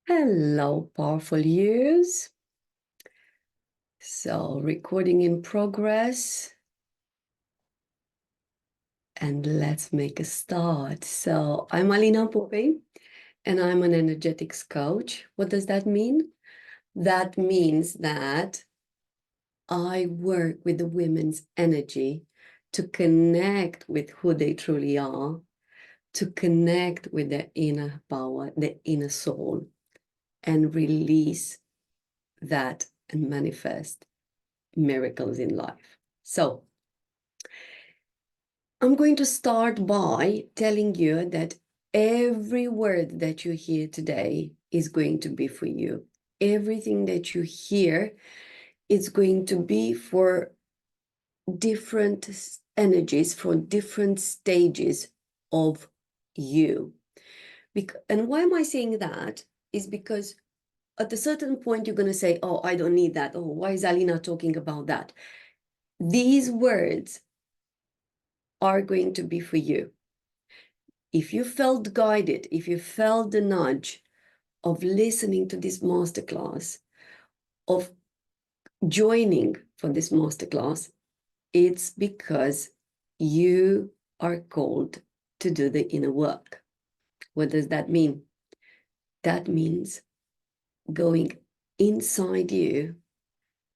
Hello, powerful yous. So, recording in progress. And let's make a start. So, I'm Alina Pope, and I'm an energetics coach. What does that mean? That means that I work with the women's energy to connect with who they truly are, to connect with their inner power, their inner soul, and release that and manifest miracles in life. So, I'm going to start by telling you that every word that you hear today is going to be for you. Everything that you hear is going to be for different energies, for different stages of you. And why am I saying that? Is because at a certain point, you're going to say, oh, I don't need that. Oh, why is Alina talking about that? These words are going to be for you. If you felt guided, if you felt the nudge of listening to this masterclass, of joining for this masterclass, it's because you are called to do the inner work. What does that mean? That means going inside you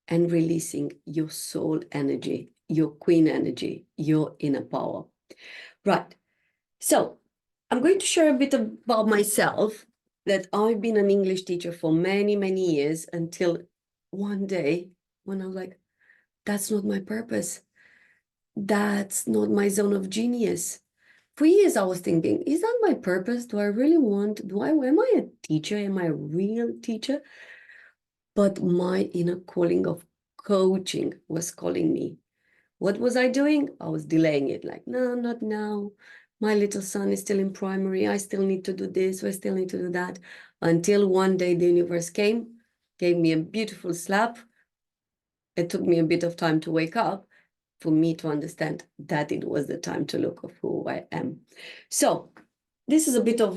and releasing your soul energy, your queen energy, your inner power. Right. So I'm going to share a bit about myself, that I've been an English teacher for many, many years, until one day when I was like, that's not my purpose. That's not my zone of genius. For years, I was thinking, is that my purpose? Do I really want, am I a teacher? Am I a real teacher? But my inner calling of coaching was calling me. What was I doing? I was delaying it, like, no, not now. My little son is still in primary. I still need to do this. I still need to do that. Until one day the universe came, gave me a beautiful slap. It took me a bit of time to wake up for me to understand that it was the time to look of who I am. So this is a bit of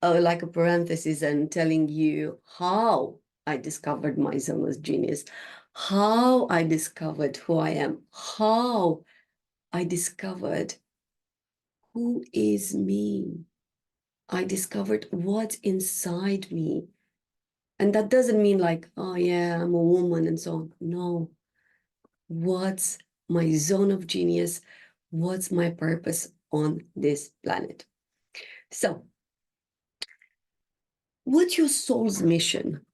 like a parenthesis and telling you how I discovered my zone of genius, how I discovered who I am, how I discovered who is me. I discovered what's inside me. And that doesn't mean like, oh yeah, I'm a woman and so on. No. What's my zone of genius? What's my purpose on this planet? So, what's your soul's mission?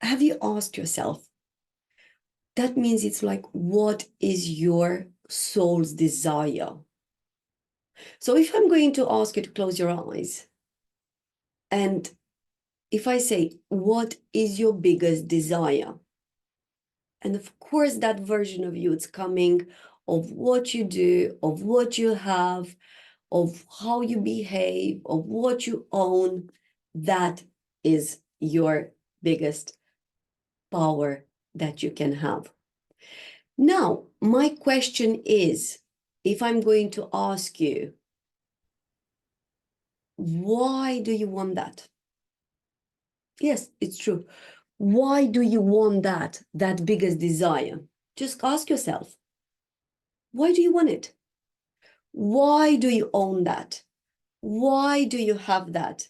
Have you asked yourself? That means it's like, what is your soul's desire? So if I'm going to ask you to close your eyes, and if I say, what is your biggest desire? And of course, that version of you, it's coming of what you do, of what you have, of how you behave, of what you own. That is your biggest power that you can have. Now, my question is, if I'm going to ask you, why do you want that? Yes, it's true. Why do you want that biggest desire? Just ask yourself, why do you want it? Why do you own that? Why do you have that?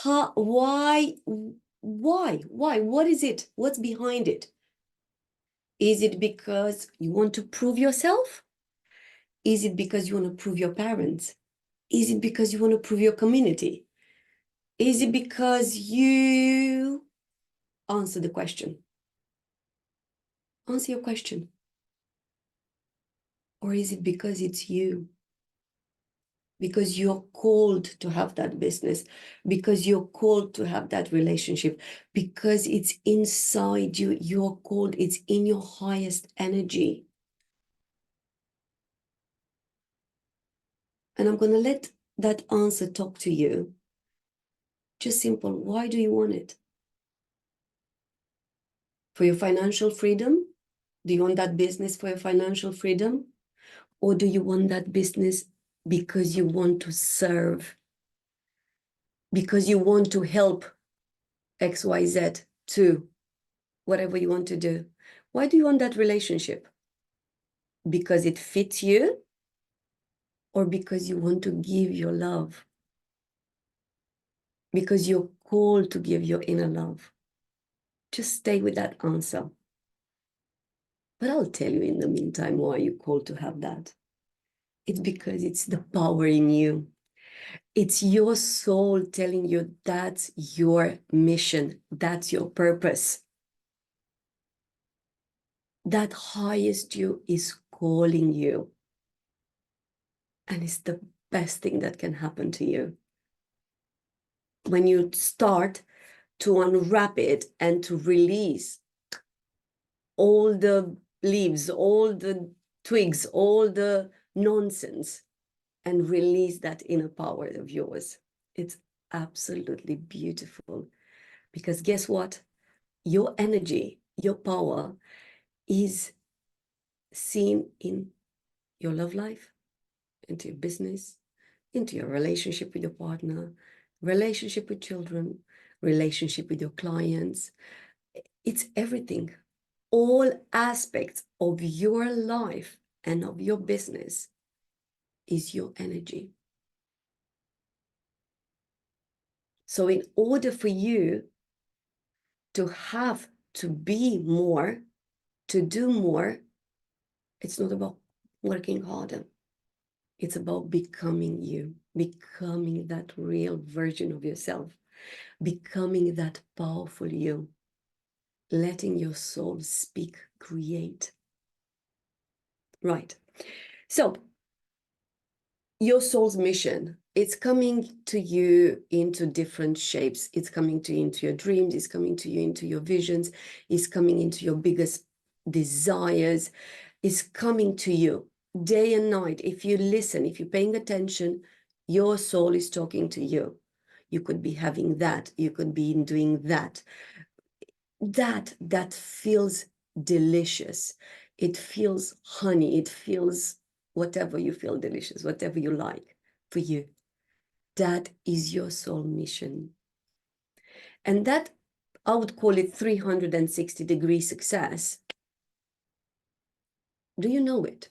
Why? What is it? What's behind it? Is it because you want to prove yourself? Is it because you want to prove your parents? Is it because you want to prove your community? Is it because you answer the question? Answer your question. Or is it because it's you? Because you're called to have that business, because you're called to have that relationship, because it's inside you, you're called, it's in your highest energy. And I'm going to let that answer talk to you. Just simple. Why do you want it? For your financial freedom? Do you want that business for your financial freedom? Or do you want that business because you want to serve because you want to help XYZ to whatever you want to do. Why do you want that relationship? Because it fits you, or because you want to give your love? Because you're called to give your inner love. Just stay with that answer. But I'll tell you in the meantime why you're called to have that. It's because it's the power in you. It's your soul telling you that's your mission, that's your purpose. That highest you is calling you. And it's the best thing that can happen to you. When you start to unwrap it and to release all the leaves, all the twigs, all the nonsense, and release that inner power of yours. It's absolutely beautiful. Because guess what? Your energy, your power is seen in your love life, into your business, into your relationship with your partner, relationship with children, relationship with your clients. It's everything. All aspects of your life and of your business is your energy. So in order for you to have to be more, to do more, it's not about working harder. It's about becoming you, becoming that real version of yourself, becoming that powerful you, letting your soul speak, create. Right. So your soul's mission, it's coming to you into different shapes. It's coming to you into your dreams. It's coming to you into your visions. It's coming into your biggest desires. It's coming to you day and night. If you listen, if you're paying attention, your soul is talking to you. You could be having that. You could be doing that. That feels delicious. It feels honey. It feels whatever you feel delicious, whatever you like for you. That is your soul mission. And that, I would call it 360-degree success. Do you know it?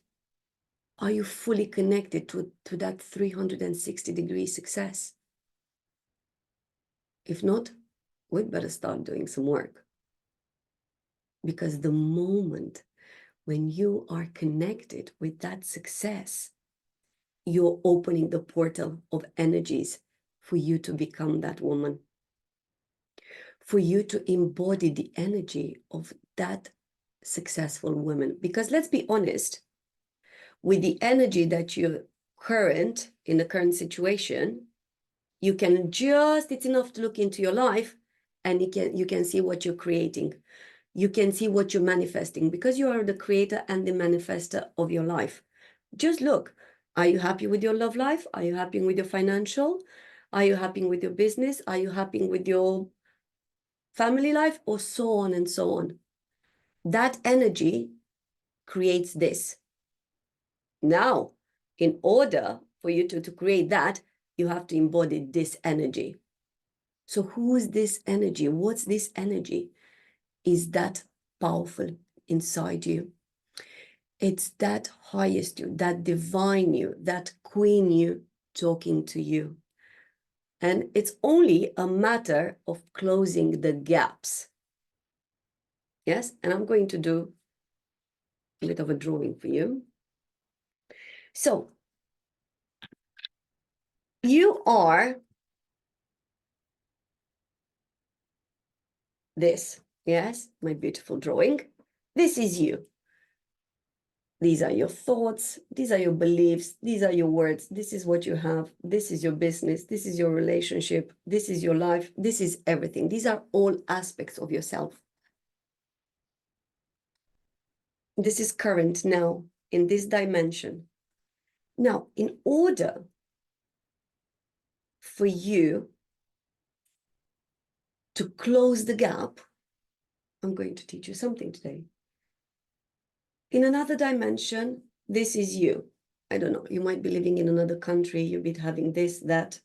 Are you fully connected to that 360-degree success? If not, we'd better start doing some work. Because the moment when you are connected with that success, you're opening the portal of energies for you to become that woman, for you to embody the energy of that successful woman. Because let's be honest, with the energy that you're in the current situation, you can just, it's enough to look into your life and you can see what you're creating. You can see what you're manifesting, because you are the creator and the manifester of your life. Just look. Are you happy with your love life? Are you happy with your financial? Are you happy with your business? Are you happy with your family life? Or so on and so on. That energy creates this. Now, in order for you to create that, you have to embody this energy. So who is this energy? What's this energy? Is that powerful inside you? It's that highest you, that divine you, that queen you talking to you. And it's only a matter of closing the gaps. Yes, and I'm going to do a bit of a drawing for you. So you are this, yes, my beautiful drawing. This is you. These are your thoughts. These are your beliefs. These are your words. This is what you have. This is your business. This is your relationship. This is your life. This is everything. These are all aspects of yourself. This is current now in this dimension. Now, in order for you to close the gap, I'm going to teach you something today. In another dimension, this is you. I don't know, you might be living in another country, you'll be having this, that.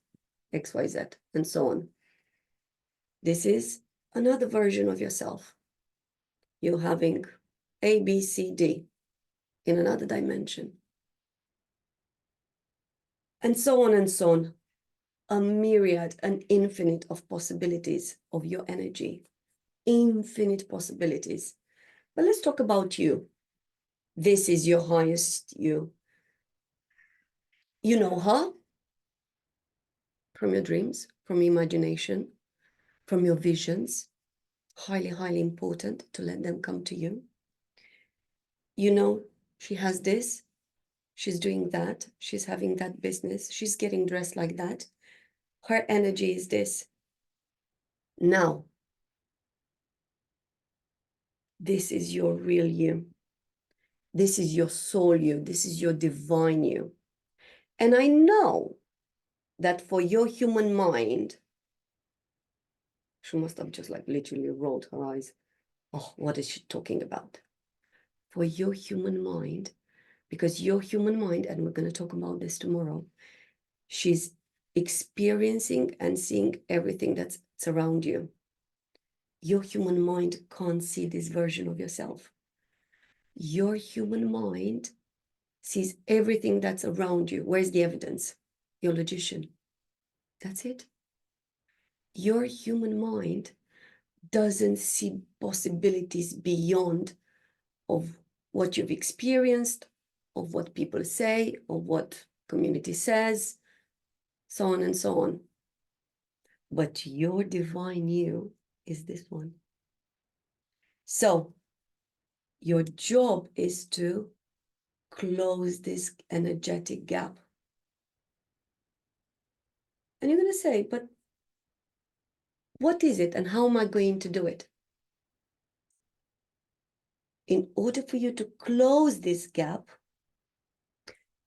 XYZ, and so on. This is another version of yourself. You're having A, B, C, D in another dimension. And so on and so on. A myriad, an infinite of possibilities of your energy. Infinite possibilities. But let's talk about you. This is your highest you. You know her from your dreams, from your imagination, from your visions. Highly, highly important to let them come to you. You know, she has this, she's doing that, she's having that business, she's getting dressed like that. Her energy is this. Now, this is your real you. This is your soul you. This is your divine you. And I know that for your human mind, she must have just like literally rolled her eyes. Oh, what is she talking about? For your human mind, because your human mind, and we're going to talk about this tomorrow, she's experiencing and seeing everything that's around you. Your human mind can't see this version of yourself. Your human mind sees everything that's around you. Where's the evidence? Your logician. That's it. Your human mind doesn't see possibilities beyond of what you've experienced, of what people say, of what community says, so on and so on. But your divine you is this one. So your job is to close this energetic gap. And you're going to say, but what is it and how am I going to do it? In order for you to close this gap,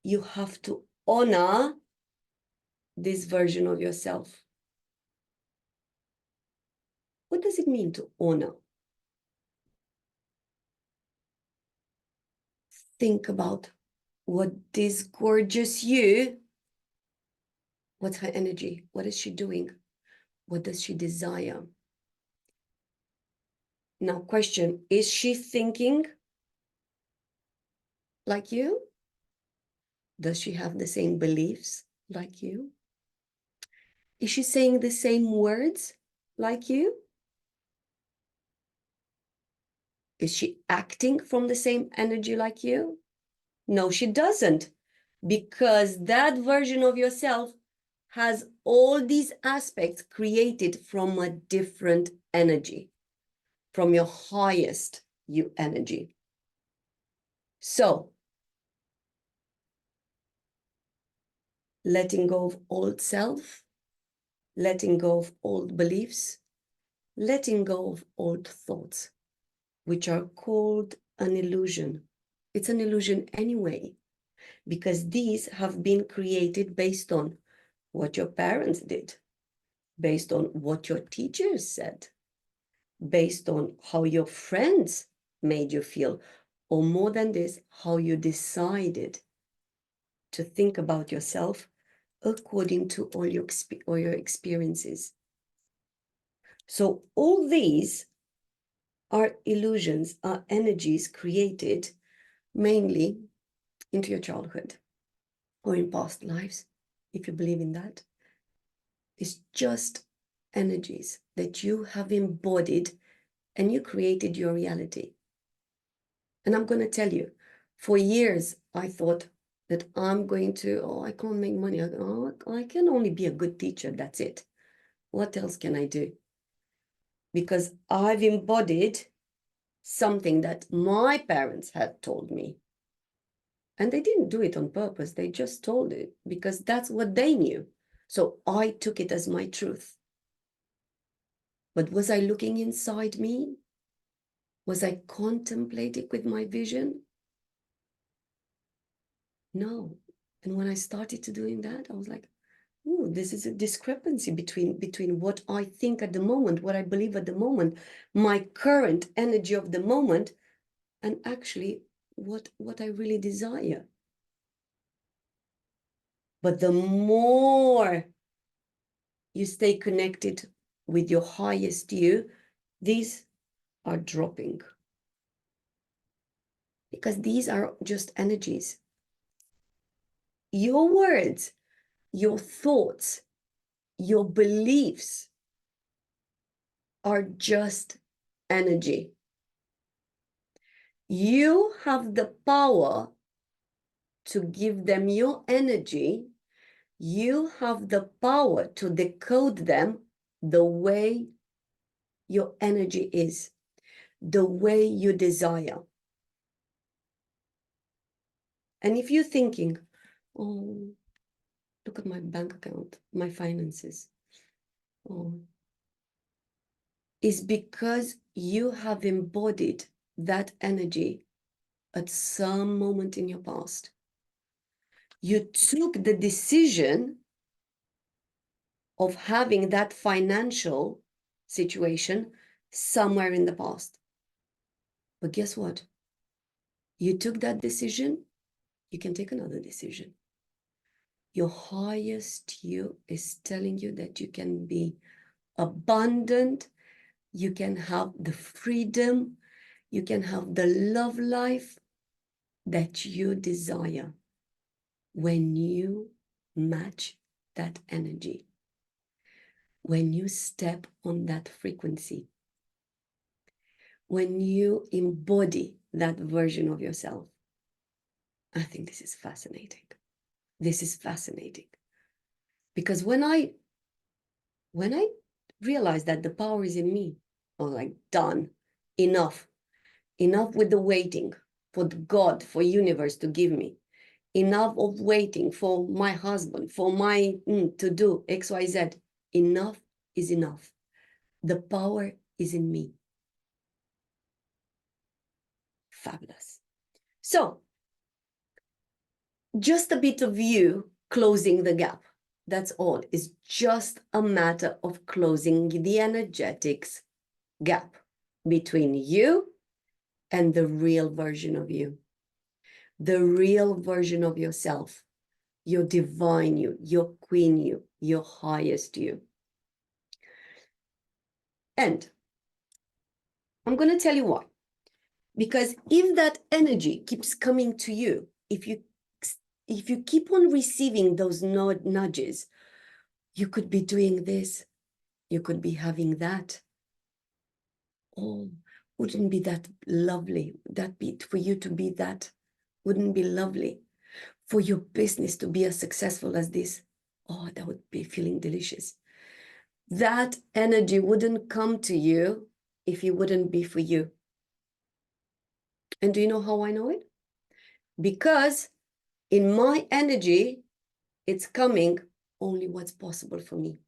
you have to honor this version of yourself. What does it mean to honor? Think about what this gorgeous you, what's her energy? What is she doing? What does she desire? Now, question, is she thinking like you? Does she have the same beliefs like you? Is she saying the same words like you? Is she acting from the same energy like you? No, she doesn't, because that version of yourself has all these aspects created from a different energy, from your highest you energy. So, letting go of old self, letting go of old beliefs, letting go of old thoughts, which are called an illusion. It's an illusion anyway, because these have been created based on what your parents did, based on what your teachers said, based on how your friends made you feel, or more than this, how you decided to think about yourself according to all your experiences. So all these are illusions, are energies created mainly into your childhood or in past lives, if you believe in that. It's just energies that you have embodied and you created your reality. And I'm going to tell you, for years, I thought that I'm going to, oh, I can't make money. I can only be a good teacher. That's it. What else can I do? Because I've embodied something that my parents had told me. And they didn't do it on purpose. They just told it because that's what they knew. So I took it as my truth. But was I looking inside me? Was I contemplating with my vision? No. And when I started to doing that, I was like, oh, this is a discrepancy between what I think at the moment, what I believe at the moment, my current energy of the moment, and actually what I really desire. But the more you stay connected with your highest you, these are dropping. Because these are just energies. Your words, your thoughts, your beliefs are just energy. You have the power to give them your energy. You have the power to decode them the way your energy is, the way you desire. And if you're thinking, oh, look at my bank account, my finances, oh, it's because you have embodied that energy at some moment in your past. You took the decision of having that financial situation somewhere in the past. But guess what? You took that decision, you can take another decision. Your highest you is telling you that you can be abundant, you can have the freedom, you can have the love life that you desire when you match that energy, when you step on that frequency, when you embody that version of yourself. I think this is fascinating. This is fascinating. Because when I realized that the power is in me, I was like, done, enough with the waiting for God, for universe to give me. Enough of waiting for my husband, for my to do XYZ. Enough is enough. The power is in me. Fabulous. So, just a bit of you closing the gap. That's all. It's just a matter of closing the energetics gap between you and the real version of you. The real version of yourself. Your divine you, your queen you, your highest you. And I'm going to tell you why. Because if that energy keeps coming to you, if you keep on receiving those nudges, you could be doing this, you could be having that. Oh, wouldn't be that lovely? That be for you to be that? Wouldn't be lovely for your business to be as successful as this? Oh, that would be feeling delicious. That energy wouldn't come to you if it wouldn't be for you. And do you know how I know it? Because in my energy, it's coming only what's possible for me.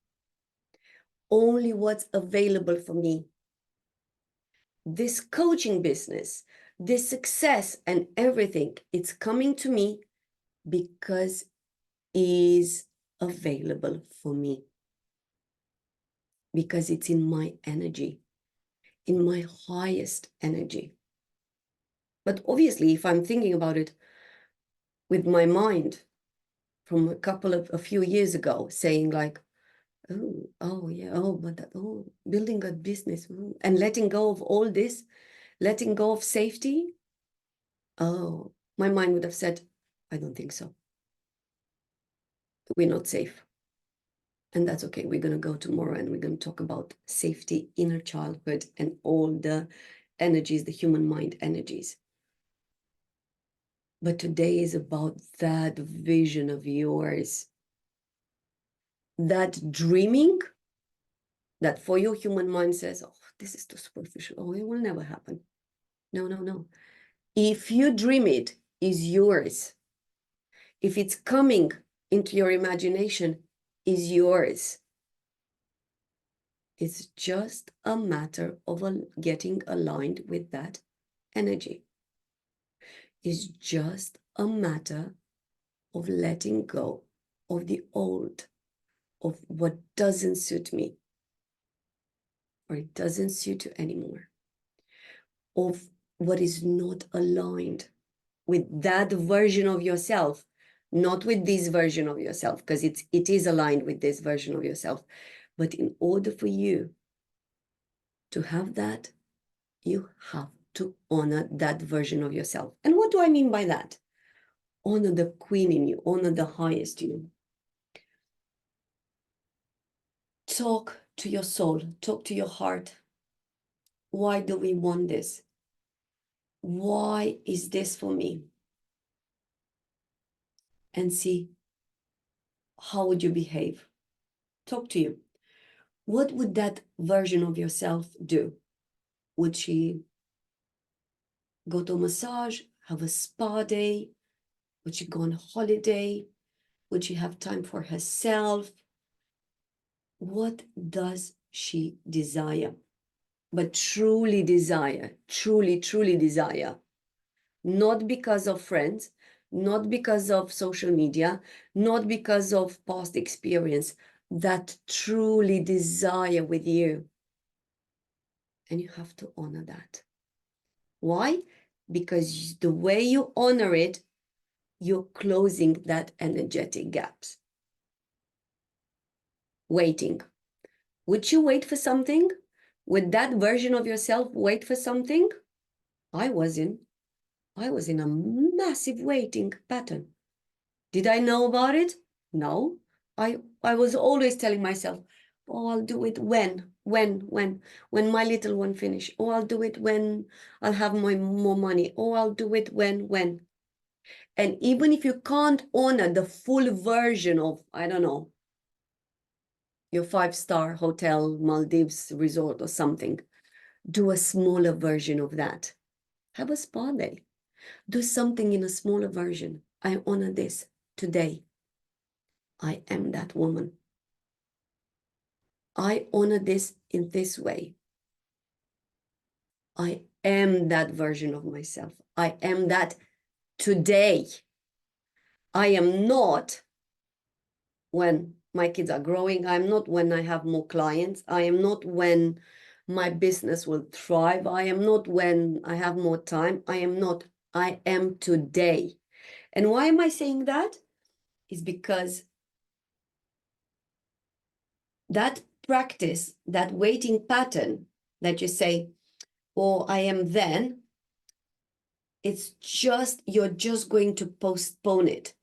Only what's available for me. This coaching business, this success and everything, it's coming to me because it is available for me. Because it's in my energy, in my highest energy. But obviously, if I'm thinking about it with my mind from a few years ago, saying like, oh yeah, building a business, and letting go of all this, letting go of safety, oh, my mind would have said, I don't think so. We're not safe. And that's okay. We're going to go tomorrow and we're going to talk about safety, inner childhood, and all the energies, the human mind energies. But today is about that vision of yours, that dreaming that for your human mind says, oh, this is too superficial. Oh, it will never happen. No, no, no. If you dream it, is yours. If it's coming into your imagination, is yours. It's just a matter of getting aligned with that energy. It's just a matter of letting go of the old, of what doesn't suit me, or it doesn't suit you anymore, of what is not aligned with that version of yourself not with this version of yourself, because it is aligned with this version of yourself. But in order for you to have that, you have to honor that version of yourself. And what do I mean by that? Honor the queen in you, honor the highest you. Talk to your soul, talk to your heart. Why do we want this? Why is this for me? And see, how would you behave? Talk to you. What would that version of yourself do? Would she go to a massage, have a spa day? Would she go on holiday? Would she have time for herself? What does she desire? But truly desire, truly, truly desire. Not because of friends, not because of social media, not because of past experience, that truly desire with you. And you have to honor that. Why? Because the way you honor it, you're closing that energetic gaps. Waiting. Would you wait for something? Would that version of yourself wait for something? I was in a massive waiting pattern. Did I know about it? No. I was always telling myself, oh, I'll do it when my little one finish. Oh, I'll do it when I'll have more money. Oh, I'll do it when. And even if you can't honor the full version of, I don't know, your 5-star hotel, Maldives resort or something, do a smaller version of that. Have a spa day. Do something in a smaller version. I honor this today. I am that woman. I honor this in this way. I am that version of myself. I am that today. I am not when my kids are growing. I'm not when I have more clients. I am not when my business will thrive. I am not when I have more time. I am not. I am today. And why am I saying that? Is because that practice, that waiting pattern that you say, oh, I am then, it's just, you're just going to postpone it.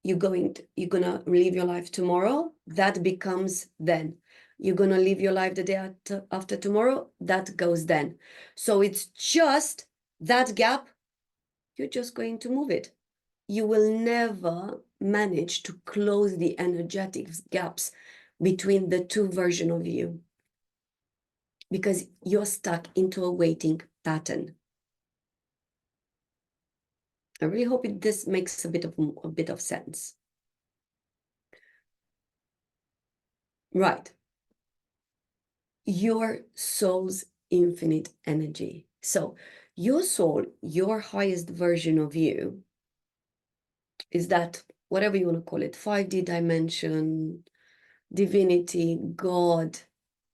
You're gonna live your life tomorrow, that becomes then. You're gonna live your life the day after tomorrow, that goes then. So it's just that gap, you're just going to move it. You will never manage to close the energetic gaps between the two versions of you because you're stuck into a waiting pattern. I really hope this makes a bit of sense. Right. Your soul's infinite energy. So your soul, your highest version of you, is that, whatever you want to call it, 5D dimension, divinity, God,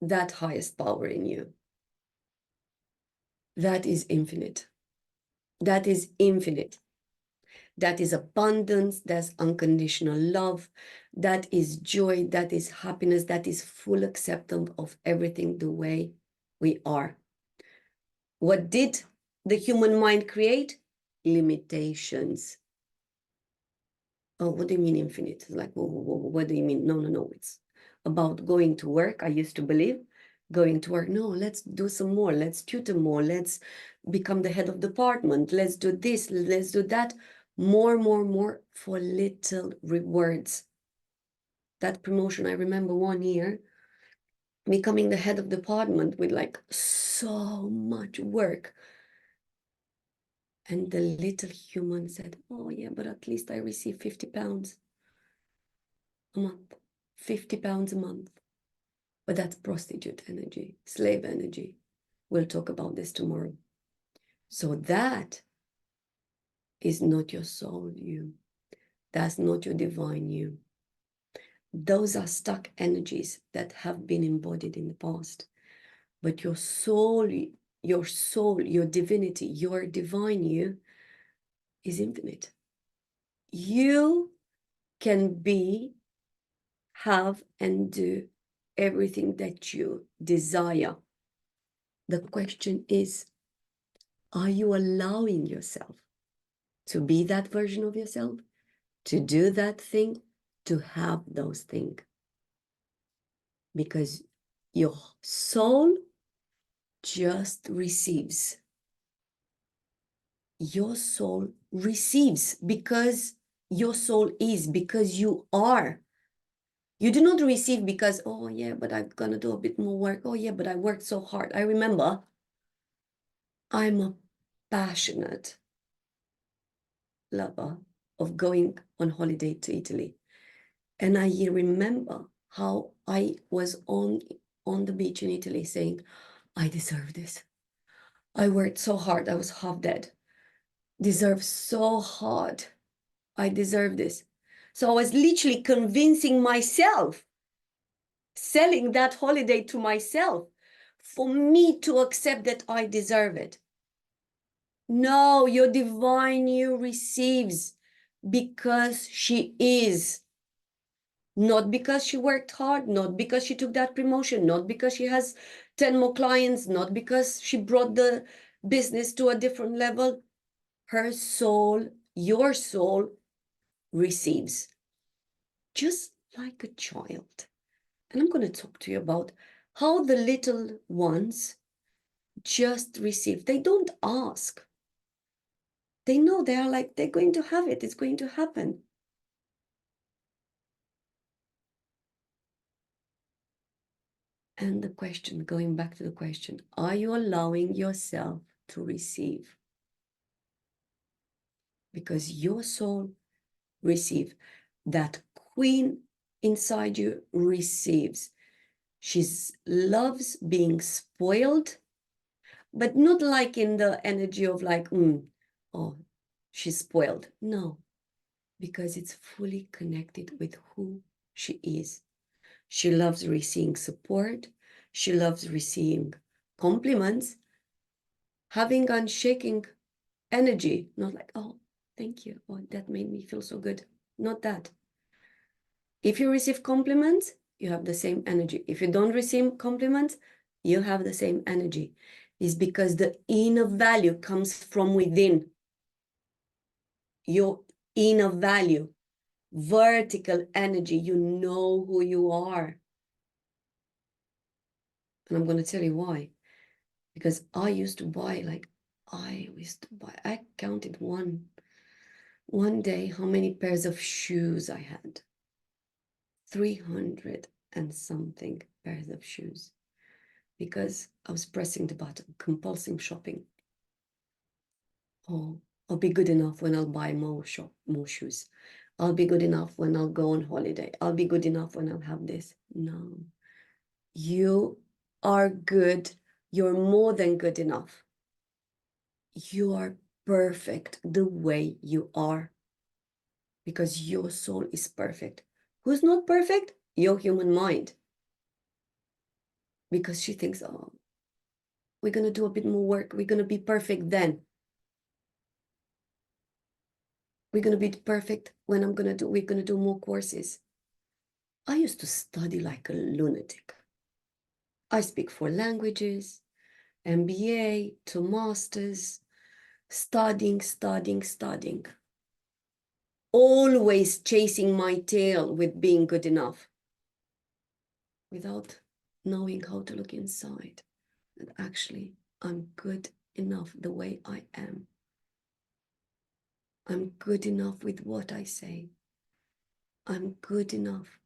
that highest power in you. That is infinite. That is infinite. That is abundance, that's unconditional love, that is joy, that is happiness, that is full acceptance of everything the way we are. What did the human mind create? Limitations. Oh, what do you mean infinite? It's like, what do you mean? No. It's about going to work. I used to believe going to work. No, let's do some more. Let's tutor more. Let's become the head of department. Let's do this. Let's do that. More for little rewards. That promotion, I remember 1 year becoming the head of department with like so much work. And the little human said, oh yeah, but at least I receive 50 pounds a month, 50 pounds a month. But that's prostitute energy, slave energy. We'll talk about this tomorrow. So that is not your soul you. That's not your divine you. Those are stuck energies that have been embodied in the past. But your soul, your divinity, your divine you is infinite. You can be, have, and do everything that you desire. The question is, are you allowing yourself to be that version of yourself, to do that thing, to have those things? Because your soul just receives. Your soul receives because your soul is, because you are. You do not receive because, oh yeah, but I'm gonna do a bit more work. Oh yeah, but I worked so hard. I remember I'm a passionate lover of going on holiday to Italy. And I remember how I was on the beach in Italy saying, I deserve this. I worked so hard. I was half dead. Deserve so hard. I deserve this. So I was literally convincing myself, selling that holiday to myself for me to accept that I deserve it. No, your divine you receives because she is. Not because she worked hard, not because she took that promotion, not because she has 10 more clients, not because she brought the business to a different level. Her soul, your soul receives. Just like a child. And I'm going to talk to you about how the little ones just receive. They don't ask. They know they are like, they're going to have it. It's going to happen. And the question, going back to the question, are you allowing yourself to receive? Because your soul receives. That queen inside you receives. She loves being spoiled, but not like in the energy of like, oh, she's spoiled. No, because it's fully connected with who she is. She loves receiving support. She loves receiving compliments, having unshaking energy, not like, oh, thank you. Oh, that made me feel so good. Not that. If you receive compliments, you have the same energy. If you don't receive compliments, you have the same energy. It's because the inner value comes from within. Your inner value, vertical energy, you know who you are. And I'm going to tell you why. Because I used to buy, I counted one day how many pairs of shoes I had. 300 and something pairs of shoes. Because I was pressing the button, compulsive shopping. Oh, I'll be good enough when I'll buy more shoes. I'll be good enough when I'll go on holiday. I'll be good enough when I'll have this. No. You are good. You're more than good enough. You are perfect the way you are. Because your soul is perfect. Who's not perfect? Your human mind. Because she thinks, oh, we're going to do a bit more work. We're going to be perfect then. We're going to be perfect when we're going to do more courses. I used to study like a lunatic. I speak 4 languages, MBA to masters, studying. Always chasing my tail with being good enough without knowing how to look inside. And actually, I'm good enough the way I am. I'm good enough with what I say. I'm good enough.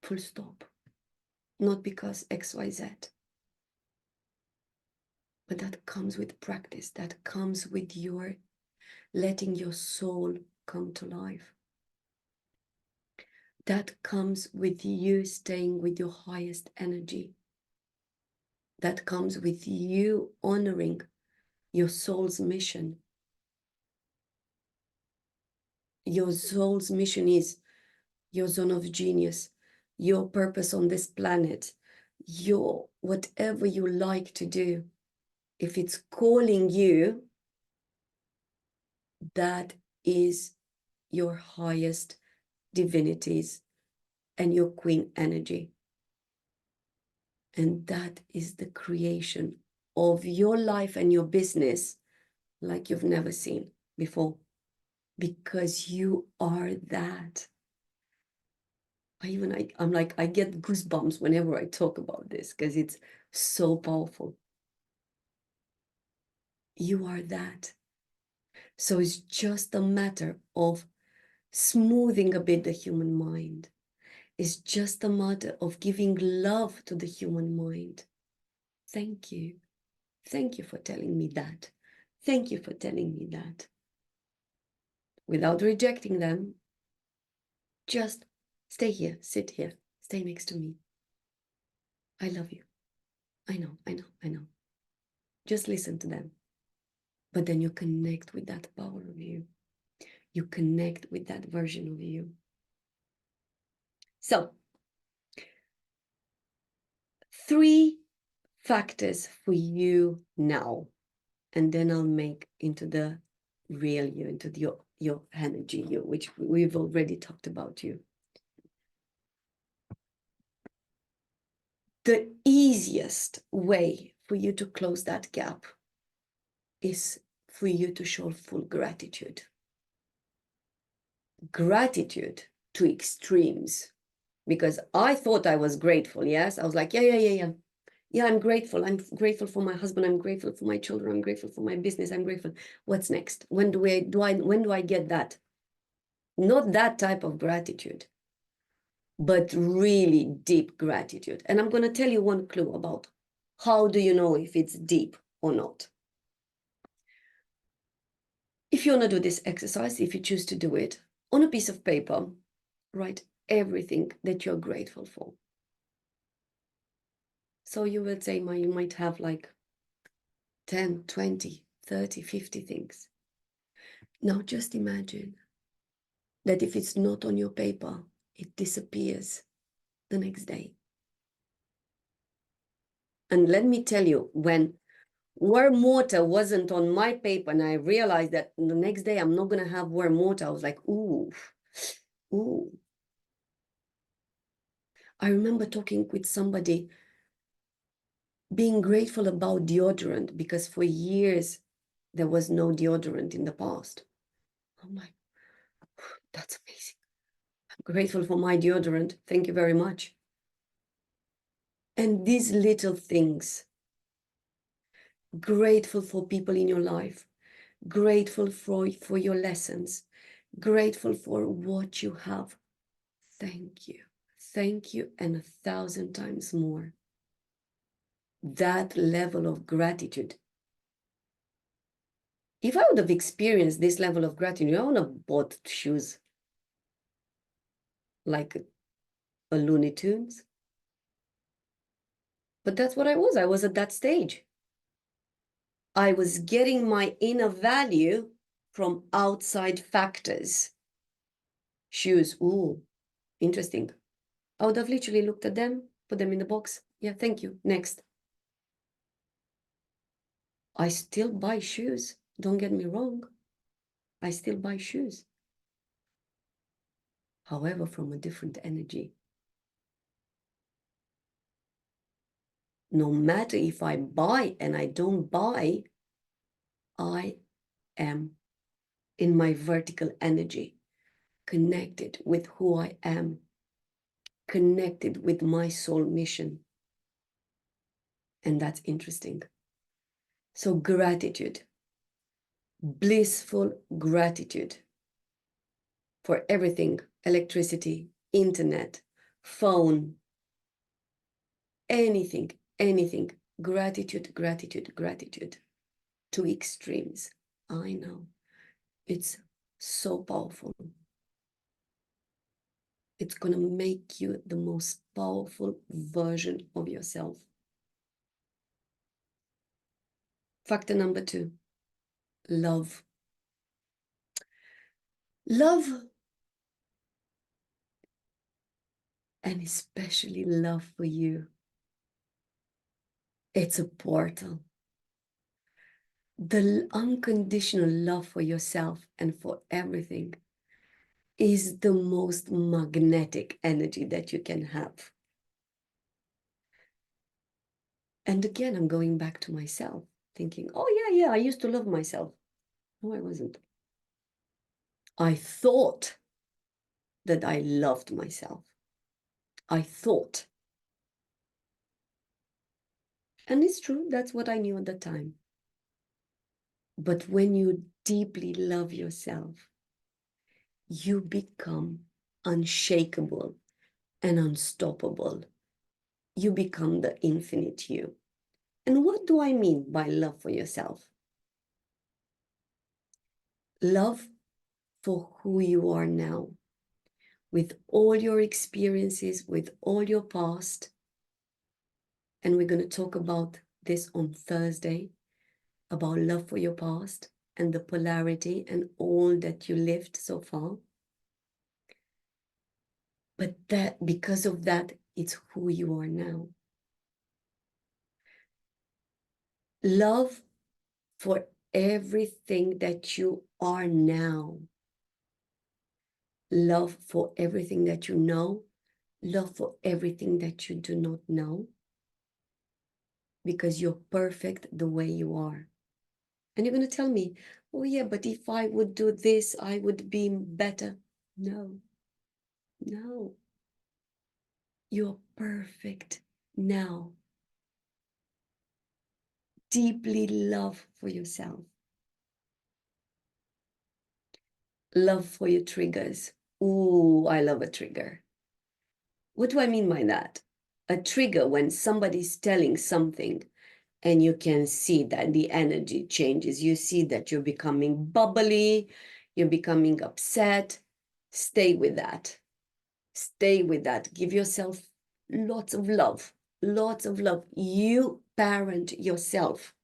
Full stop. Not because XYZ. But that comes with practice. That comes with your letting your soul come to life. That comes with you staying with your highest energy. That comes with you honoring your soul's mission. Your soul's mission is your zone of genius, your purpose on this planet, your whatever you like to do. If it's calling you, that is your highest divinities and your queen energy. And that is the creation of your life and your business like you've never seen before, because you are that. I'm like, I get goosebumps whenever I talk about this because it's so powerful. You are that. So it's just a matter of smoothing a bit the human mind. It's just a matter of giving love to the human mind. Thank you. Thank you for telling me that. Thank you for telling me that. Without rejecting them, just stay here, sit here, stay next to me. I love you. I know, I know, I know. Just listen to them. But then you connect with that power of you. You connect with that version of you. So, 3 factors for you now, and then I'll make into the real you, into your energy you, which we've already talked about you. The easiest way for you to close that gap is for you to show full gratitude. Gratitude to extremes. Because I thought I was grateful, yes? I was like, yeah. Yeah, I'm grateful. I'm grateful for my husband. I'm grateful for my children. I'm grateful for my business. I'm grateful. What's next? When do I get that? Not that type of gratitude, but really deep gratitude. And I'm going to tell you one clue about how do you know if it's deep or not. If you want to do this exercise, if you choose to do it, on a piece of paper, write everything that you're grateful for. So you will say, you might have like 10, 20, 30, 50 things. Now just imagine that if it's not on your paper, it disappears the next day. And let me tell you, when warm water wasn't on my paper and I realized that the next day I'm not going to have warm water, I was like, ooh. I remember talking with somebody, being grateful about deodorant, because for years there was no deodorant in the past. I'm like, that's amazing. I'm grateful for my deodorant. Thank you very much. And these little things, grateful for people in your life, grateful for your lessons, grateful for what you have. Thank you. Thank you, and 1,000 times more. That level of gratitude. If I would have experienced this level of gratitude, I would have bought shoes like a Looney Tunes. But that's what I was. I was at that stage. I was getting my inner value from outside factors. Shoes, ooh, interesting. I would have literally looked at them, put them in the box. Yeah, thank you. Next. I still buy shoes. Don't get me wrong. I still buy shoes. However, from a different energy. No matter if I buy and I don't buy, I am in my vertical energy, connected with who I am, connected with my soul mission. And that's interesting. So gratitude, blissful gratitude for everything, electricity, internet, phone, anything, gratitude, gratitude, gratitude to extremes. I know, it's so powerful. It's going to make you the most powerful version of yourself. Factor number 2, love. Love, and especially love for you. It's a portal. The unconditional love for yourself and for everything is the most magnetic energy that you can have. And again, I'm going back to myself, thinking, oh, yeah, I used to love myself. No, I wasn't. I thought that I loved myself. I thought. And it's true, that's what I knew at the time. But when you deeply love yourself, you become unshakable and unstoppable. You become the infinite you. And what do I mean by love for yourself? Love for who you are now, with all your experiences, with all your past. And we're going to talk about this on Thursday, about love for your past and the polarity and all that you lived so far. But that, because of that, it's who you are now. Love for everything that you are now. Love for everything that you know. Love for everything that you do not know. Because you're perfect the way you are. And you're going to tell me, oh yeah, but if I would do this, I would be better. No. You're perfect now. Deeply love for yourself. Love for your triggers. Ooh, I love a trigger. What do I mean by that? A trigger when somebody's telling something and you can see that the energy changes. You see that you're becoming bubbly, you're becoming upset. Stay with that. Stay with that. Give yourself lots of love. Lots of love. You parent yourself.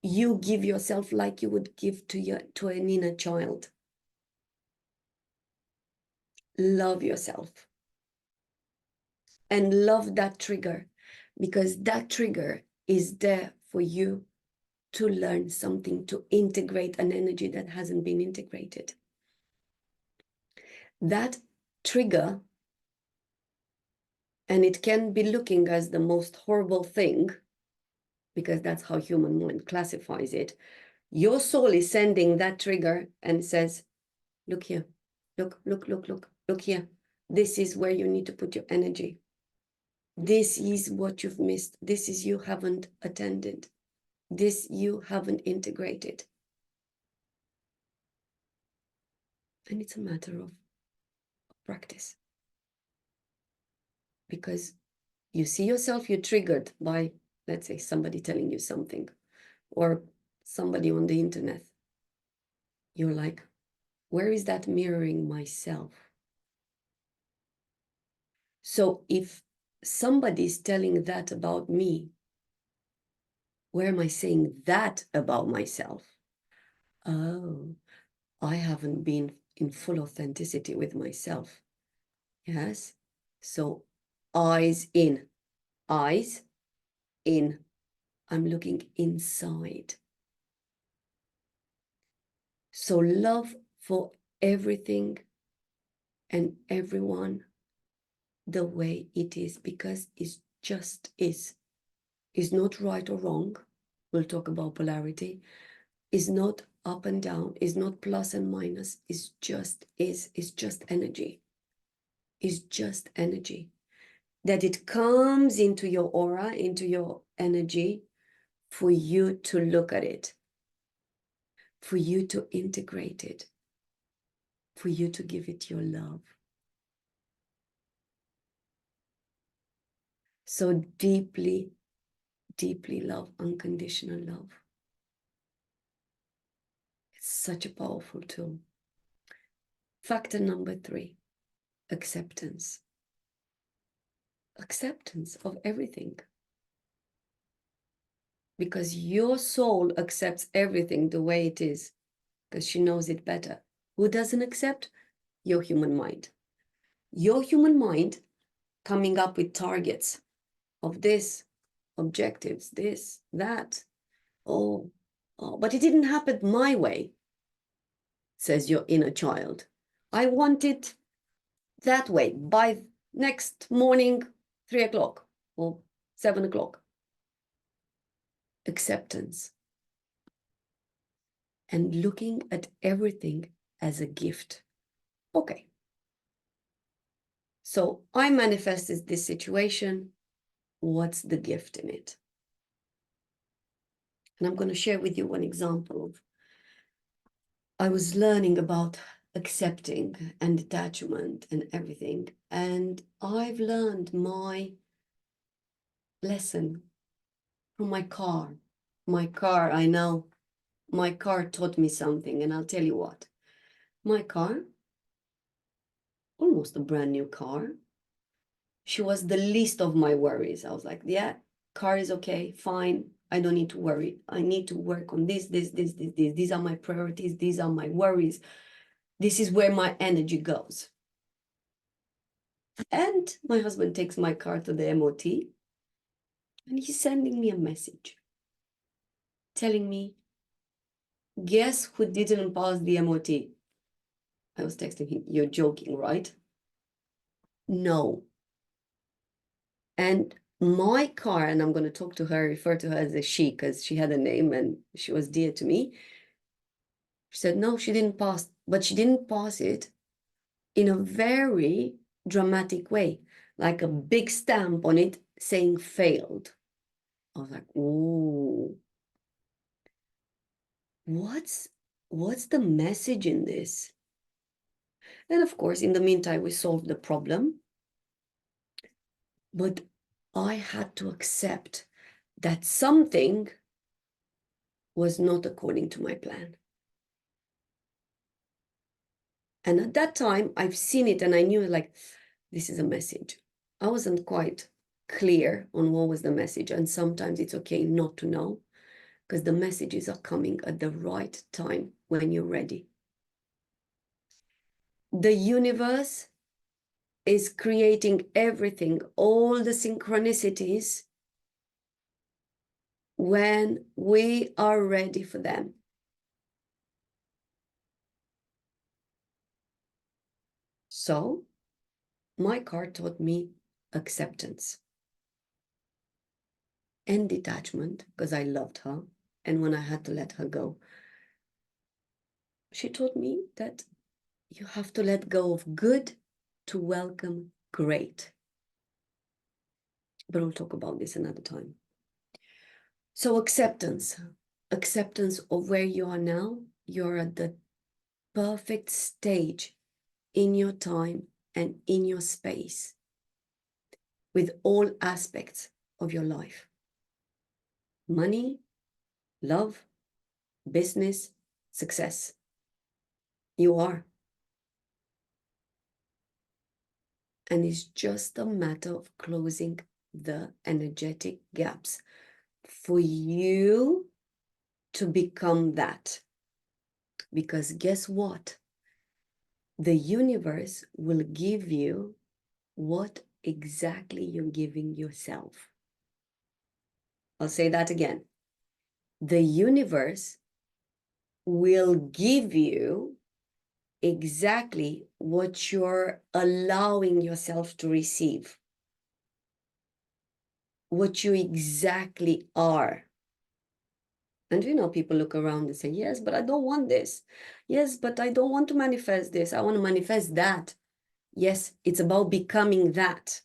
You give yourself like you would give to an inner child. Love yourself. And love that trigger, because that trigger is there for you to learn something, to integrate an energy that hasn't been integrated. That trigger, and it can be looking as the most horrible thing, because that's how human mind classifies it. Your soul is sending that trigger and says, look here, look here. This is where you need to put your energy. This is what you've missed. This is you haven't attended. This you haven't integrated. And it's a matter of practice. Because you see yourself, you're triggered by, let's say, somebody telling you something or somebody on the internet. You're like, where is that mirroring myself? So if somebody's telling that about me, where am I saying that about myself? Oh, I haven't been in full authenticity with myself. Yes. So eyes in. Eyes in. I'm looking inside. So love for everything and everyone the way it is, because it just is. It's not right or wrong. We'll talk about polarity. It's not up and down. It's not plus and minus. It's just is. It's just energy. It's just energy. That it comes into your aura, into your energy, for you to look at it, for you to integrate it, for you to give it your love. So deeply, deeply love, unconditional love. It's such a powerful tool. Factor number 3, acceptance. Acceptance of everything. Because your soul accepts everything the way it is, because she knows it better. Who doesn't accept? Your human mind. Your human mind coming up with targets of this, objectives, this, that. Oh, but it didn't happen my way, says your inner child. I want it that way by next morning, 3 o'clock or 7 o'clock. Acceptance. And looking at everything as a gift. Okay. So I manifested this situation. What's the gift in it? And I'm going to share with you one example of, I was learning about accepting and detachment and everything. And I've learned my lesson from my car. My car, I know, my car taught me something, and I'll tell you what. My car, almost a brand new car, she was the least of my worries. I was like, yeah, car is okay, fine. I don't need to worry. I need to work on this. These are my priorities. These are my worries. This is where my energy goes. And my husband takes my car to the MOT, and he's sending me a message telling me, guess who didn't pass the MOT? I was texting him, you're joking, right? No. And my car, and I'm going to talk to her, refer to her as a she, because she had a name and she was dear to me. She said, no, she didn't pass, but she didn't pass it in a very dramatic way, like a big stamp on it saying failed. I was like, oh, what's the message in this? And of course, in the meantime, we solved the problem. But I had to accept that something was not according to my plan. And at that time, I've seen it and I knew, like, this is a message. I wasn't quite clear on what was the message. And sometimes it's okay not to know, because the messages are coming at the right time when you're ready. The universe is creating everything, all the synchronicities, when we are ready for them. So my car taught me acceptance and detachment, because I loved her. And when I had to let her go, she taught me that you have to let go of good to welcome great. But we'll talk about this another time. So acceptance of where you are now. You're at the perfect stage in your time and in your space with all aspects of your life. Money, love, business, success. You are. And it's just a matter of closing the energetic gaps for you to become that. Because guess what? The universe will give you what exactly you're giving yourself. I'll say that again. The universe will give you exactly what you're allowing yourself to receive, what you exactly are. And you know, people look around and say, yes, but I don't want this. Yes, but I don't want to manifest this. I want to manifest that. Yes, it's about becoming that.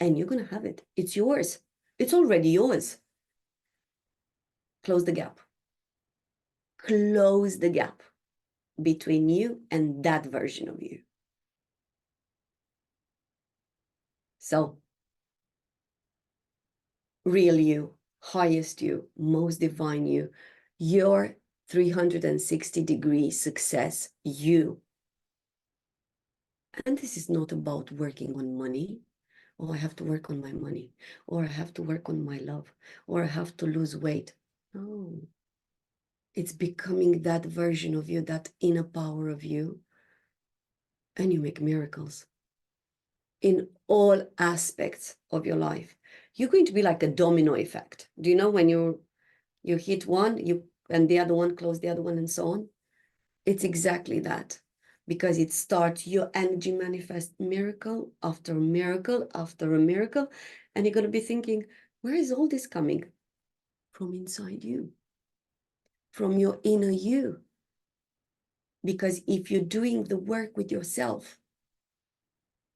And you're going to have it. It's yours. It's already yours. Close the gap. Close the gap between you and that version of you. So, real you, highest you, most divine you, your 360-degree success, you. And this is not about working on money. Oh, I have to work on my money, or I have to work on my love, or I have to lose weight. No. It's becoming that version of you, that inner power of you, and you make miracles in all aspects of your life. You're going to be like a domino effect. Do you know when you hit one, and the other one, close the other one, and so on? It's exactly that. because it starts, your energy manifests miracle after miracle after a miracle. And you're going to be thinking, where is all this coming? From inside you, from your inner you. Because if you're doing the work with yourself,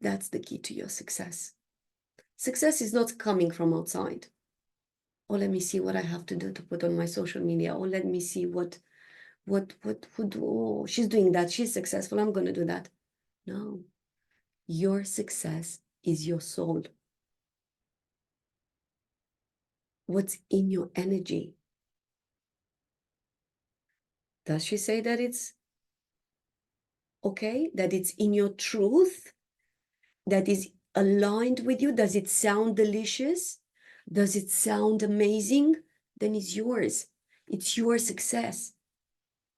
that's the key to your success. Success is not coming from outside. Oh, let me see what I have to do to put on my social media. Oh, let me see oh, she's doing that. She's successful. I'm going to do that. No, your success is your soul. What's in your energy? Does she say that it's okay? That it's in your truth? That is aligned with you? Does it sound delicious? Does it sound amazing? Then it's yours. It's your success.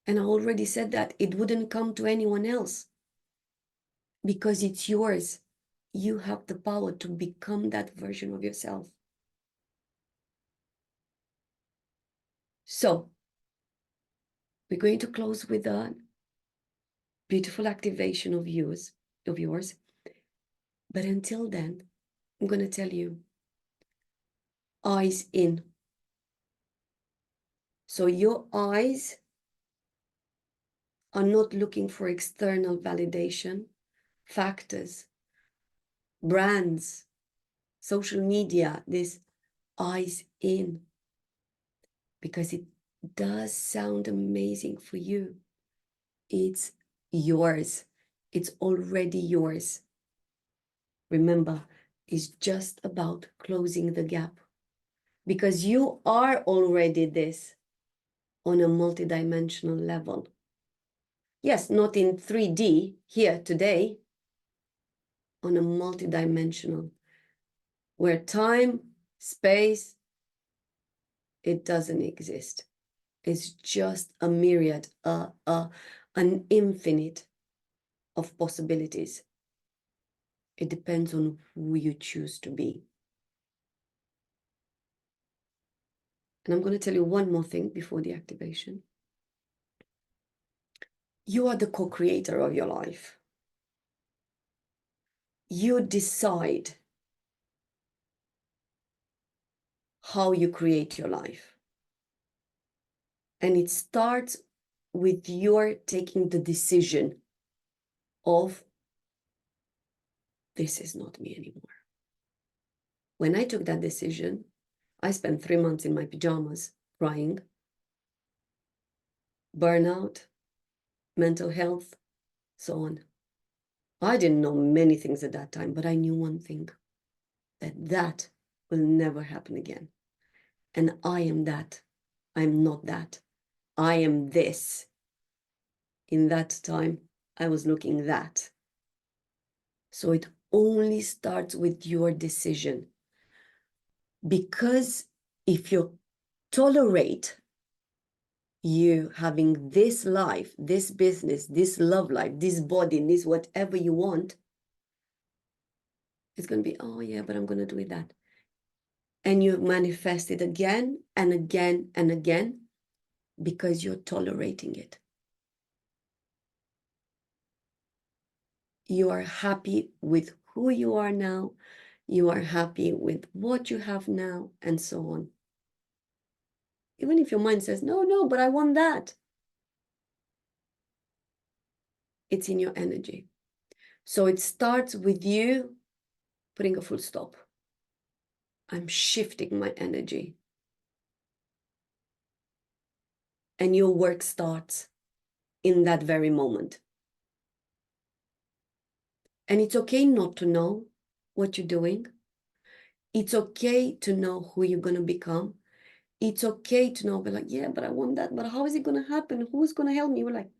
And I already said that it wouldn't come to anyone else because it's yours. You have the power to become that version of yourself. So we're going to close with a beautiful activation of yours. But until then, I'm going to tell you, eyes in. So your eyes are not looking for external validation, factors, brands, social media, this eyes in, because it does sound amazing for you. It's yours. It's already yours. Remember, it's just about closing the gap, because you are already this on a multidimensional level. Yes, not in 3D here today, on a multidimensional, where time, space, it doesn't exist. It's just a myriad, an infinite of possibilities. It depends on who you choose to be. And I'm going to tell you one more thing before the activation. You are the co-creator of your life. You decide how you create your life. And it starts with your taking the decision of, this is not me anymore. When I took that decision, I spent 3 months in my pajamas, crying, burnout, mental health, so on. I didn't know many things at that time, but I knew one thing, that will never happen again. And I am that. I'm not that. I am this. In that time, I was looking that. So it only starts with your decision. Because if you tolerate you having this life, this business, this love life, this body, this whatever you want, it's going to be, oh yeah, but I'm going to do it that. And you manifest it again and again and again because you're tolerating it. You are happy with who you are now. You are happy with what you have now, and so on. Even if your mind says, no, but I want that. It's in your energy. So it starts with you putting a full stop. I'm shifting my energy. And your work starts in that very moment. And it's okay not to know what you're doing. It's okay to know who you're going to become. It's okay to know, be like, yeah, but I want that. But how is it going to happen? Who's going to help me? We're like,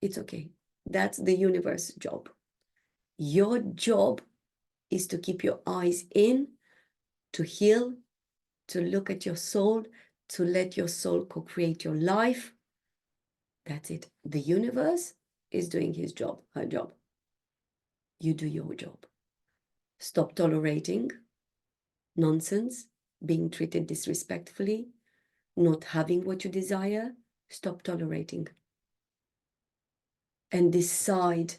it's okay. That's the universe's job. Your job is to keep your eyes in, to heal, to look at your soul, to let your soul co-create your life. That's it. The universe is doing his job, her job. You do your job. Stop tolerating nonsense, being treated disrespectfully, not having what you desire. Stop tolerating. and decide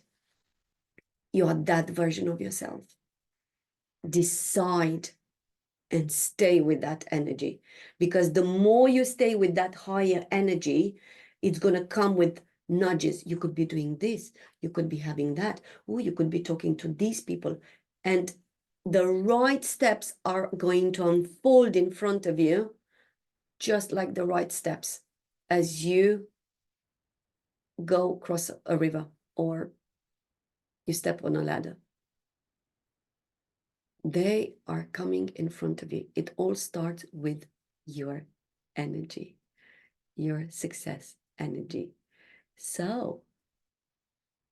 you are that version of yourself. Decide and stay with that energy, because the more you stay with that higher energy, it's going to come with nudges. You could be doing this, you could be having that, or you could be talking to these people, and the right steps are going to unfold in front of you, just like the right steps as you go across a river or you step on a ladder. They are coming in front of you. It all starts with your energy, your success energy. So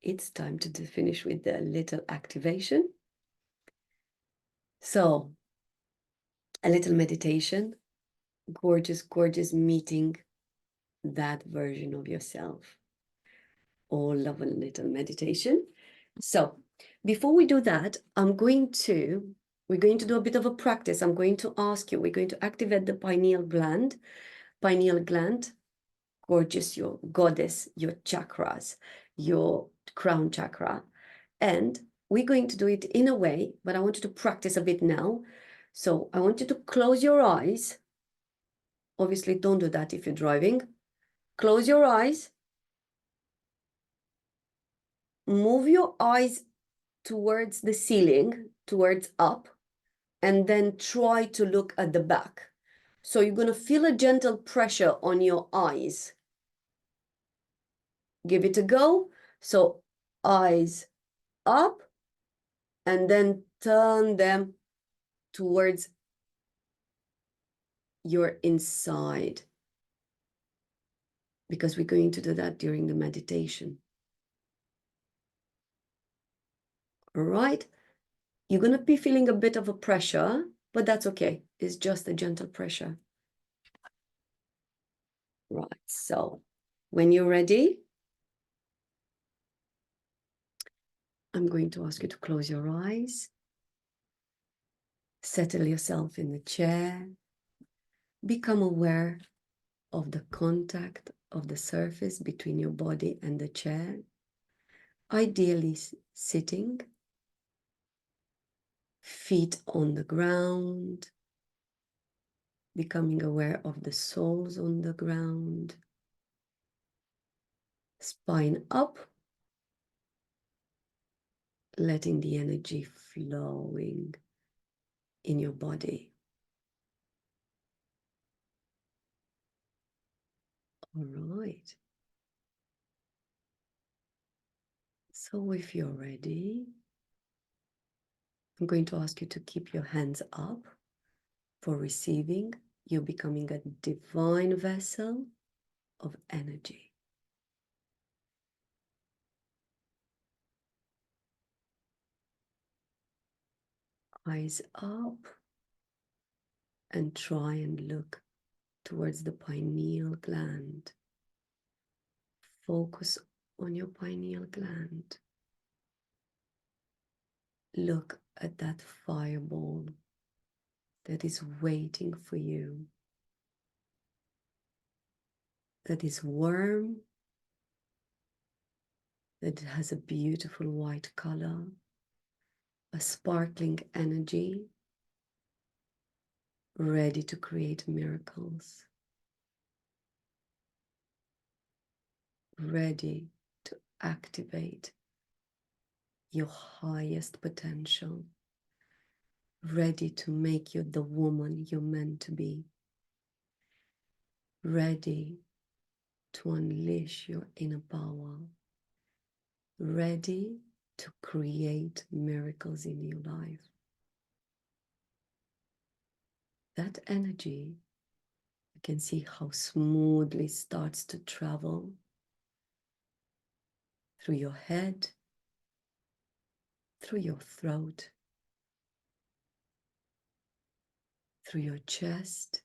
it's time to finish with the little activation. So a little meditation, gorgeous, gorgeous meeting that version of yourself. All love a little meditation. So before we do that, we're going to do a bit of a practice. I'm going to ask you, we're going to activate the pineal gland. Pineal gland, gorgeous, your goddess, your chakras, your crown chakra. And we're going to do it in a way, but I want you to practice a bit now. So I want you to close your eyes. Obviously, don't do that if you're driving. Close your eyes. Move your eyes towards the ceiling, towards up, and then try to look at the back. So you're going to feel a gentle pressure on your eyes. Give it a go. So eyes up, and then turn them towards your inside, because we're going to do that during the meditation. All right? You're going to be feeling a bit of a pressure, but that's okay. It's just a gentle pressure. Right. So when you're ready, I'm going to ask you to close your eyes. Settle yourself in the chair. Become aware of the contact of the surface between your body and the chair. Ideally sitting, feet on the ground, becoming aware of the soles on the ground, spine up, letting the energy flowing in your body. All right. So if you're ready, I'm going to ask you to keep your hands up for receiving. You're becoming a divine vessel of energy. Eyes up, and try and look towards the pineal gland. Focus on your pineal gland. Look at that fireball that is waiting for you, that is warm, that has a beautiful white color, a sparkling energy, ready to create miracles, ready to activate your highest potential, ready to make you the woman you're meant to be, ready to unleash your inner power, ready to create miracles in your life. That energy, you can see how smoothly starts to travel through your head, through your throat, through your chest,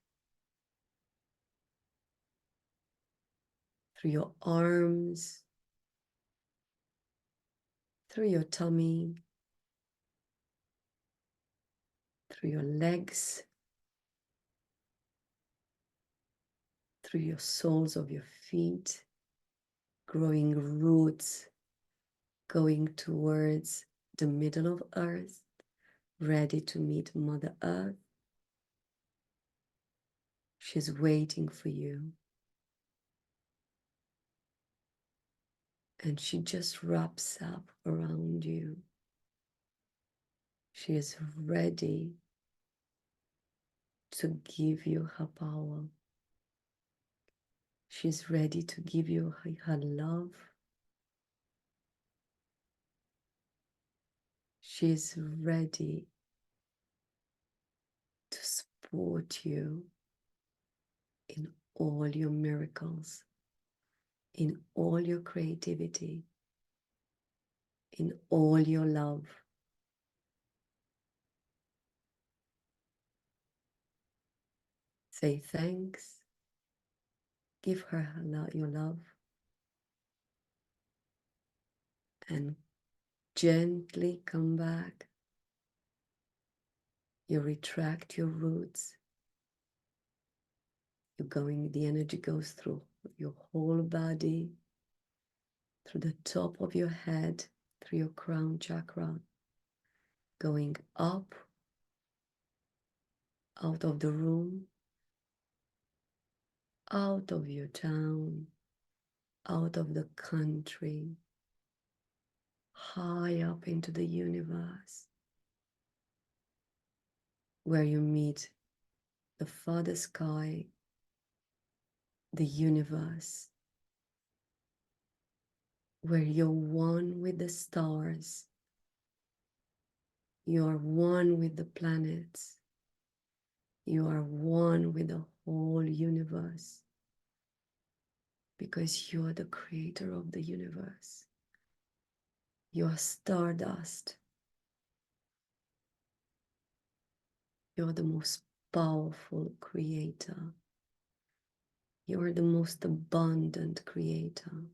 through your arms, through your tummy, through your legs, through your soles of your feet, growing roots going towards the middle of Earth, ready to meet Mother Earth. She's waiting for you. And she just wraps up around you. She is ready to give you her power. She's ready to give you her love. She's ready to support you in all your miracles, in all your creativity, in all your love. Say thanks. Give her your love and gently come back. You retract your roots. The energy goes through your whole body, through the top of your head, through your crown chakra, going up, out of the room, out of your town, out of the country, high up into the universe, where you meet the farthest sky, the universe, where you're one with the stars, you are one with the planets, you are one with the whole universe, because you are the creator of the universe. You are stardust. You are the most powerful creator. You are the most abundant creator.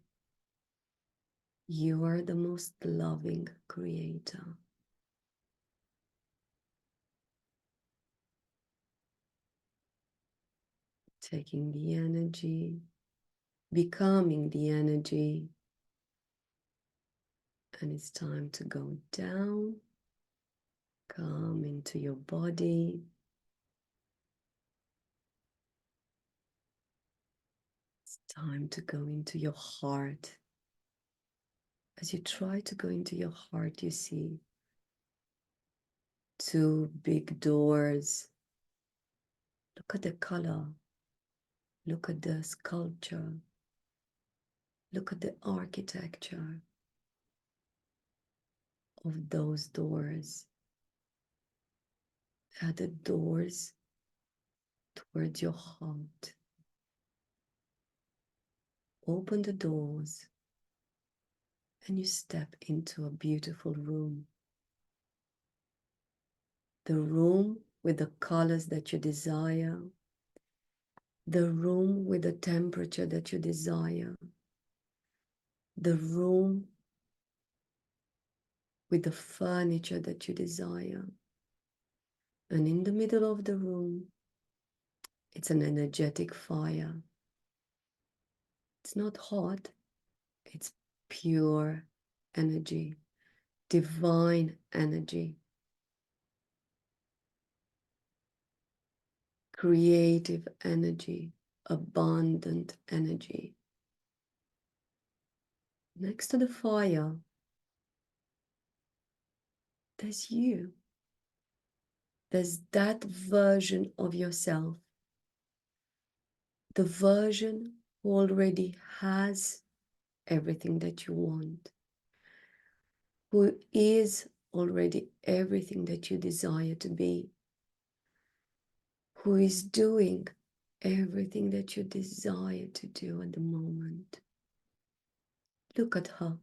You are the most loving creator. Taking the energy, becoming the energy, and it's time to go down, come into your body. It's time to go into your heart. As you try to go into your heart, you see two big doors. Look at the color. Look at the sculpture. Look at the architecture of those doors. They are the doors towards your heart. Open the doors and you step into a beautiful room. The room with the colors that you desire. The room with the temperature that you desire. The room with the furniture that you desire. And in the middle of the room, it's an energetic fire. It's not hot, it's pure energy, divine energy, creative energy, abundant energy. Next to the fire, there's you. There's that version of yourself, the version who already has everything that you want, who is already everything that you desire to be, who is doing everything that you desire to do at the moment. Look at her.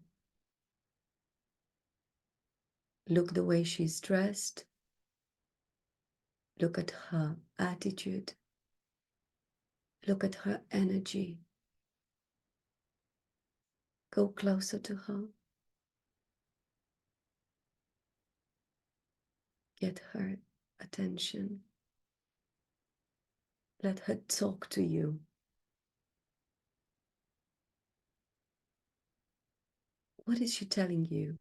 Look the way she's dressed. Look at her attitude. Look at her energy. Go closer to her. Get her attention. Let her talk to you. What is she telling you?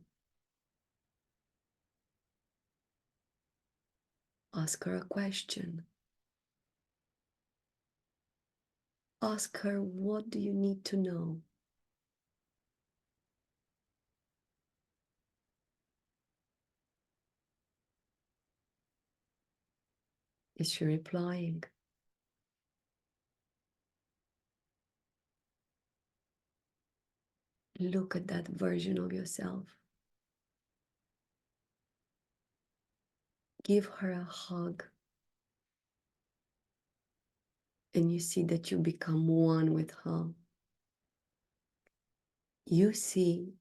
Ask her a question. Ask her, what do you need to know? Is she replying? Look at that version of yourself. Give her a hug. And you see that you become one with her. You see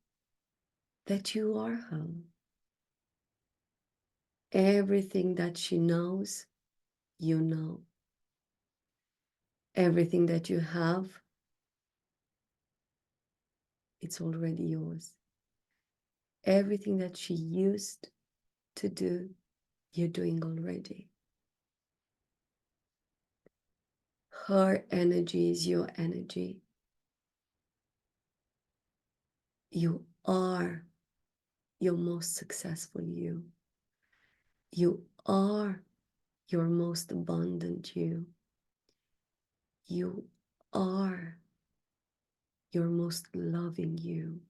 that you are her. Everything that she knows, you know. Everything that you have, it's already yours. Everything that she used to do, you're doing already. Her energy is your energy. You are your most successful you. You are your most abundant you. You are your most loving you.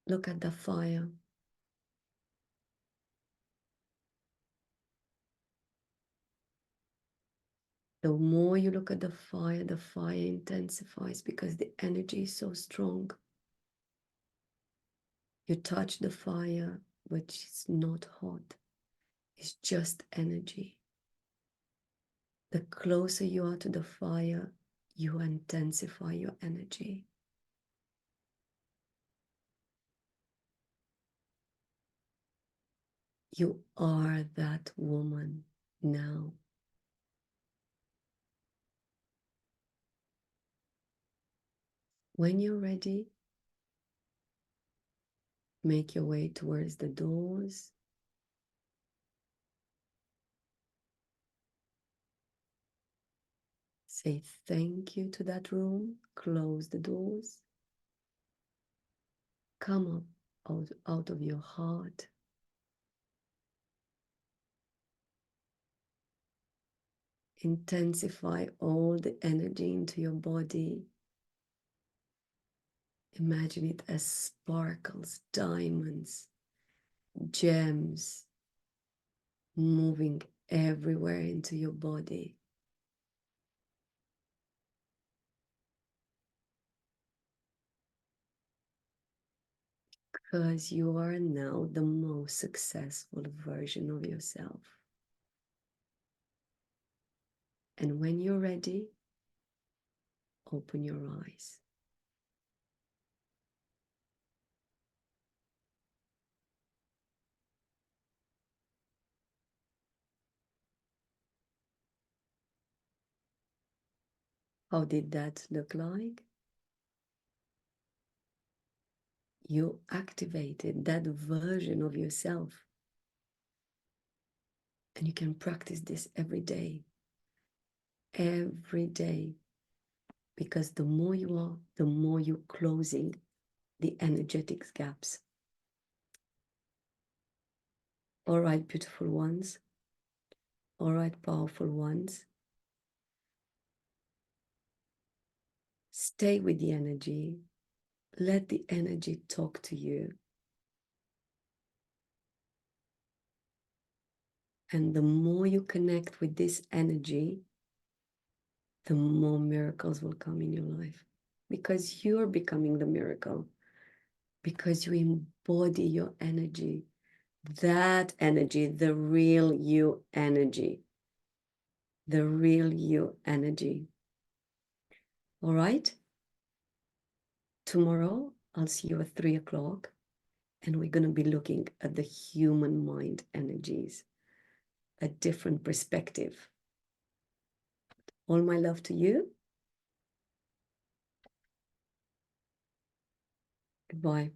Look at the fire. The more you look at the fire intensifies because the energy is so strong. You touch the fire, but it's not hot. It's just energy. The closer you are to the fire, you intensify your energy. You are that woman now. When you're ready, make your way towards the doors. Say thank you to that room. Close the doors. Come up out of your heart. Intensify all the energy into your body. Imagine it as sparkles, diamonds, gems moving everywhere into your body. Because you are now the most successful version of yourself. And when you're ready, open your eyes. How did that look like? You activated that version of yourself. And you can practice this every day. Every day. Because the more you are, the more you're closing the energetics gaps. All right, beautiful ones. All right, powerful ones. Stay with the energy. Let the energy talk to you. And the more you connect with this energy, the more miracles will come in your life. Because you're becoming the miracle. Because you embody your energy. That energy, the real you energy. The real you energy. All right? Tomorrow, I'll see you at 3 o'clock. And we're going to be looking at the human mind energies. A different perspective. All my love to you. Goodbye.